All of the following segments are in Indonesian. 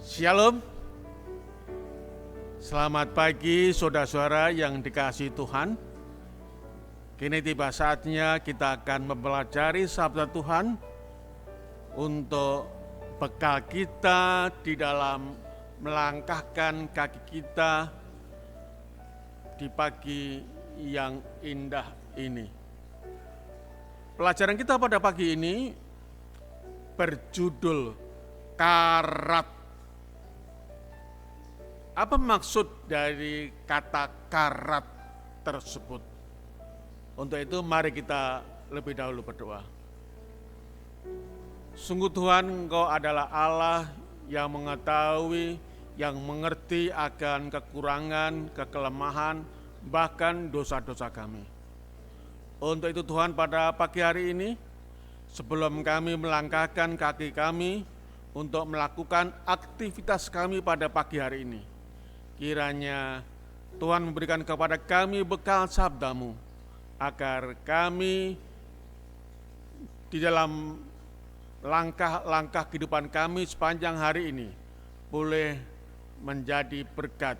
Shalom, selamat pagi saudara-saudara yang dikasihi Tuhan. Kini tiba saatnya kita akan mempelajari sabda Tuhan untuk bekal kita di dalam melangkahkan kaki kita di pagi yang indah ini. Pelajaran kita pada pagi ini berjudul karat. Apa maksud dari kata karat tersebut? Untuk itu mari kita lebih dahulu berdoa. Sungguh Tuhan, Engkau adalah Allah yang mengetahui, yang mengerti akan kekurangan, kekelemahan, bahkan dosa-dosa kami. Untuk itu Tuhan, pada pagi hari ini, sebelum kami melangkahkan kaki kami untuk melakukan aktivitas kami pada pagi hari ini, kiranya Tuhan memberikan kepada kami bekal sabda-Mu, agar kami di dalam langkah-langkah kehidupan kami sepanjang hari ini boleh menjadi berkat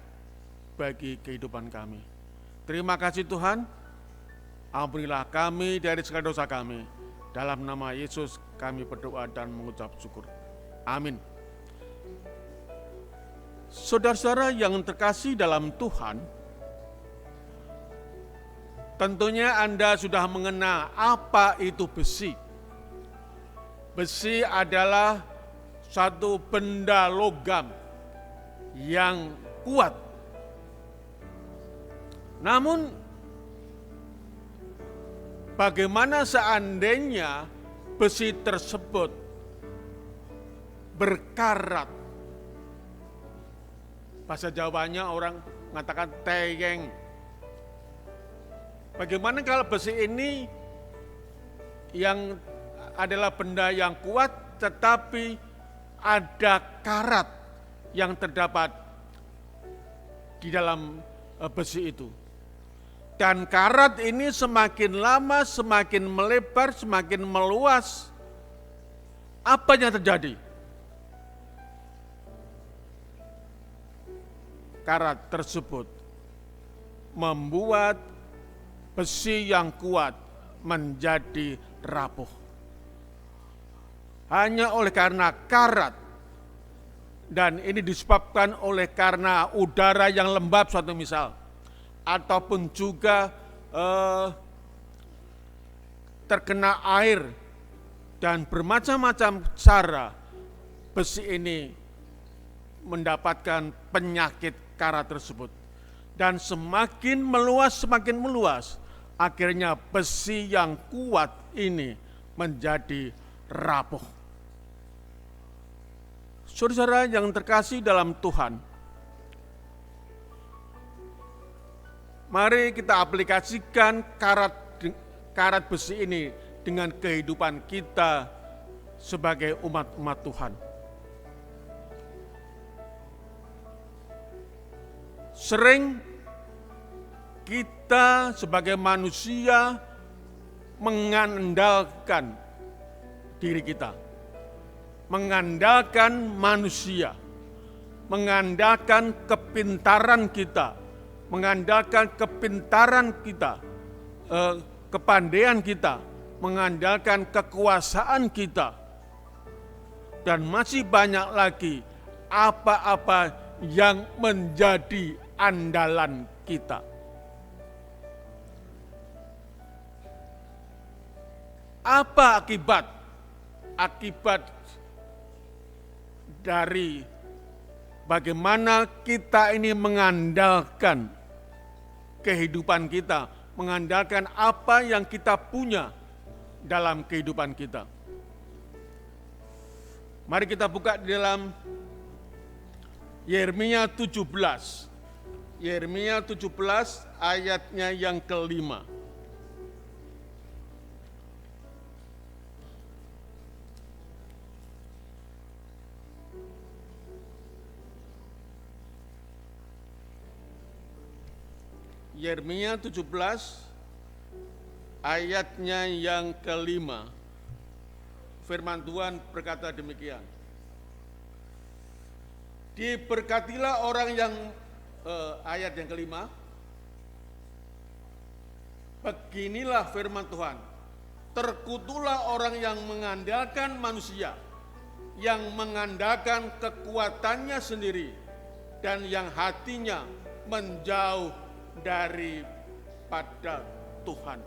bagi kehidupan kami. Terima kasih Tuhan, ampunilah kami dari segala dosa kami. Dalam nama Yesus kami berdoa dan mengucap syukur. Amin. Saudara-saudara yang terkasih dalam Tuhan, tentunya Anda sudah mengenal apa itu besi. Besi adalah satu benda logam yang kuat. Namun, bagaimana seandainya besi tersebut berkarat? Bahasa Jawanya orang mengatakan teyeng. Bagaimana kalau besi ini yang adalah benda yang kuat tetapi ada karat yang terdapat di dalam besi itu. Dan karat ini semakin lama, semakin melebar, semakin meluas. Apa yang terjadi? Karat tersebut membuat besi yang kuat menjadi rapuh. Hanya oleh karena karat, dan ini disebabkan oleh karena udara yang lembab suatu misal, ataupun juga terkena air, dan bermacam-macam cara besi ini mendapatkan penyakit karat tersebut. Dan semakin meluas, akhirnya besi yang kuat ini menjadi rapuh. Saudara yang terkasih dalam Tuhan, mari kita aplikasikan karat besi ini dengan kehidupan kita sebagai umat-umat Tuhan. Sering kita sebagai manusia mengandalkan diri kita, mengandalkan manusia, mengandalkan kepintaran kita, kepandaian kita, mengandalkan kekuasaan kita, dan masih banyak lagi apa-apa yang menjadi andalan kita. Apa akibat dari bagaimana kita ini mengandalkan kehidupan kita, mengandalkan apa yang kita punya dalam kehidupan kita? Mari kita buka di dalam Yeremia 17. Yeremia 17 ayatnya yang kelima. Yeremia 17 ayatnya yang kelima. Firman Tuhan berkata demikian. Diberkatilah orang yang ayat yang kelima. Beginilah firman Tuhan. Terkutuklah orang yang mengandalkan manusia, yang mengandalkan kekuatannya sendiri, dan yang hatinya menjauh daripada Tuhan.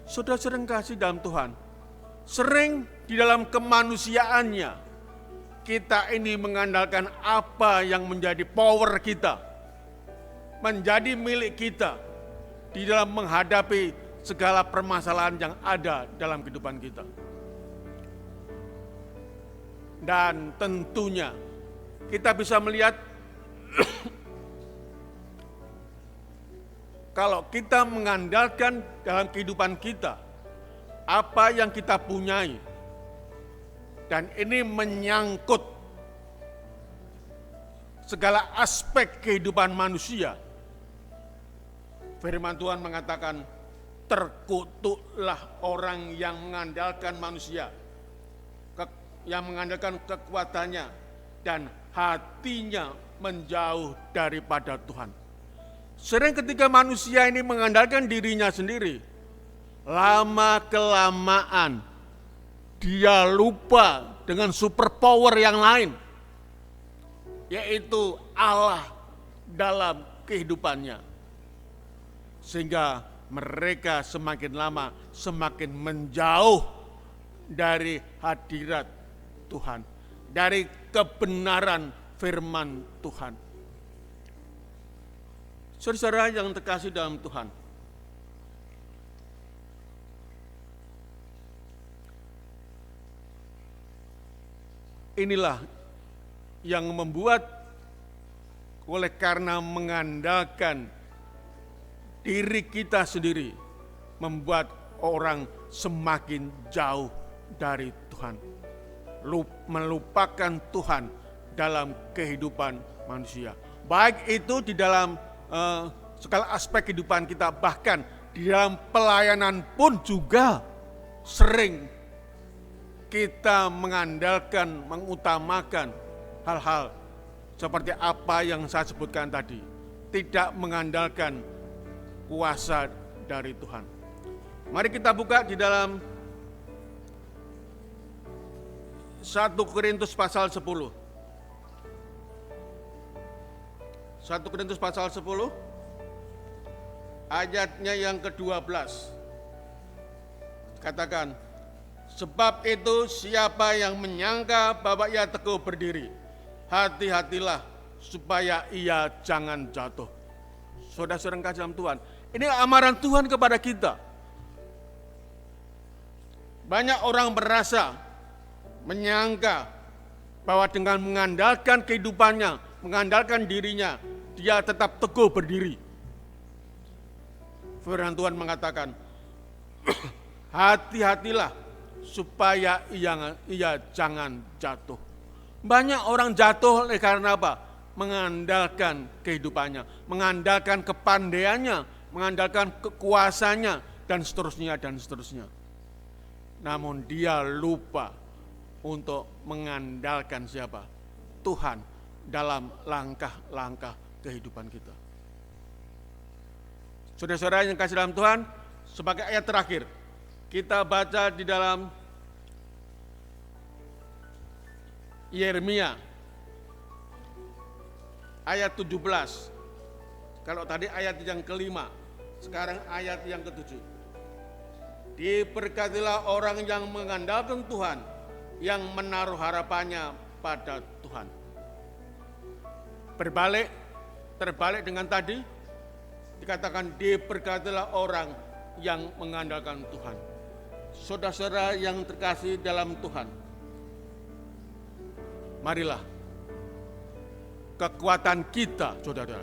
Saudara sering kasih dalam Tuhan, sering di dalam kemanusiaannya, kita ini mengandalkan apa yang menjadi power kita, menjadi milik kita di dalam menghadapi segala permasalahan yang ada dalam kehidupan kita. Dan tentunya kita bisa melihat kalau kita mengandalkan dalam kehidupan kita apa yang kita punyai, dan ini menyangkut segala aspek kehidupan manusia. Firman Tuhan mengatakan, terkutuklah orang yang mengandalkan manusia, yang mengandalkan kekuatannya, dan hatinya menjauh daripada Tuhan. Sering ketika manusia ini mengandalkan dirinya sendiri, lama-kelamaan dia lupa dengan superpower yang lain, yaitu Allah dalam kehidupannya. Sehingga mereka semakin lama semakin menjauh dari hadirat Tuhan, dari kebenaran firman Tuhan. Saudara yang terkasih dalam Tuhan, inilah yang membuat, oleh karena mengandalkan diri kita sendiri, membuat orang semakin jauh dari Tuhan, melupakan Tuhan dalam kehidupan manusia. Baik itu di dalam segala aspek kehidupan kita, bahkan di dalam pelayanan pun juga sering kita mengandalkan, mengutamakan hal-hal seperti apa yang saya sebutkan tadi, tidak mengandalkan kuasa dari Tuhan. Mari kita buka di dalam 1 Korintus pasal 10. 1 Korintus pasal 10 ayatnya yang ke-12. Katakan, sebab itu siapa yang menyangka bahwa ia teguh berdiri, hati-hatilah supaya ia jangan jatuh. Saudara-saudara kasih dalam Tuhan, ini amaran Tuhan kepada kita. Banyak orang merasa, menyangka bahwa dengan mengandalkan kehidupannya, mengandalkan dirinya, dia tetap teguh berdiri. Firman Tuhan mengatakan, hati-hatilah supaya ia jangan jatuh. Banyak orang jatuh oleh karena apa? Mengandalkan kehidupannya, mengandalkan kepandaiannya, mengandalkan kekuasaannya, dan seterusnya, dan seterusnya. Namun dia lupa untuk mengandalkan siapa? Tuhan dalam langkah-langkah kehidupan kita. Saudara-saudara yang kasih dalam Tuhan, sebagai ayat terakhir, kita baca di dalam Yeremia ayat 17. Kalau tadi ayat yang ke-5, sekarang ayat yang ke-7. Diberkatilah orang yang mengandalkan Tuhan, yang menaruh harapannya pada Tuhan. Terbalik dengan tadi, dikatakan diberkatilah orang yang mengandalkan Tuhan. Saudara-saudara yang terkasih dalam Tuhan, marilah kekuatan kita, saudara,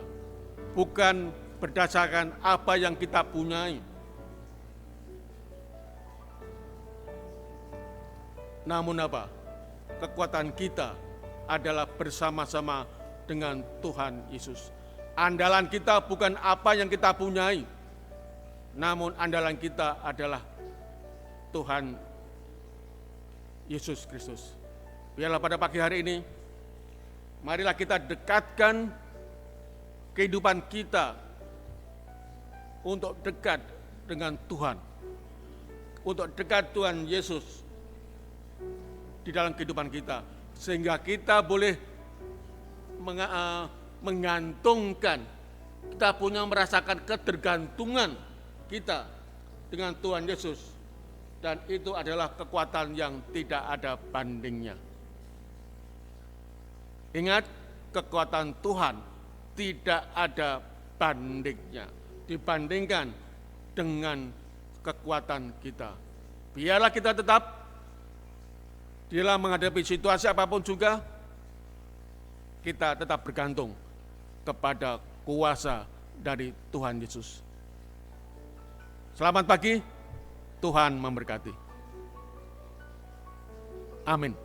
bukan berdasarkan apa yang kita punyai, namun apa? Kekuatan kita adalah bersama-sama dengan Tuhan Yesus. Andalan kita bukan apa yang kita punyai, namun andalan kita adalah Tuhan Yesus Kristus. Biarlah pada pagi hari ini Marilah kita dekatkan kehidupan kita untuk dekat dengan Tuhan, untuk dekat Tuhan Yesus di dalam kehidupan kita, sehingga kita boleh menggantungkan, kita punya merasakan ketergantungan kita dengan Tuhan Yesus, dan itu adalah kekuatan yang tidak ada bandingnya. Ingat, kekuatan Tuhan tidak ada bandingnya dibandingkan dengan kekuatan kita. Biarlah kita tetap dalam menghadapi situasi apapun juga, kita tetap bergantung kepada kuasa dari Tuhan Yesus. Selamat pagi, Tuhan memberkati. Amin.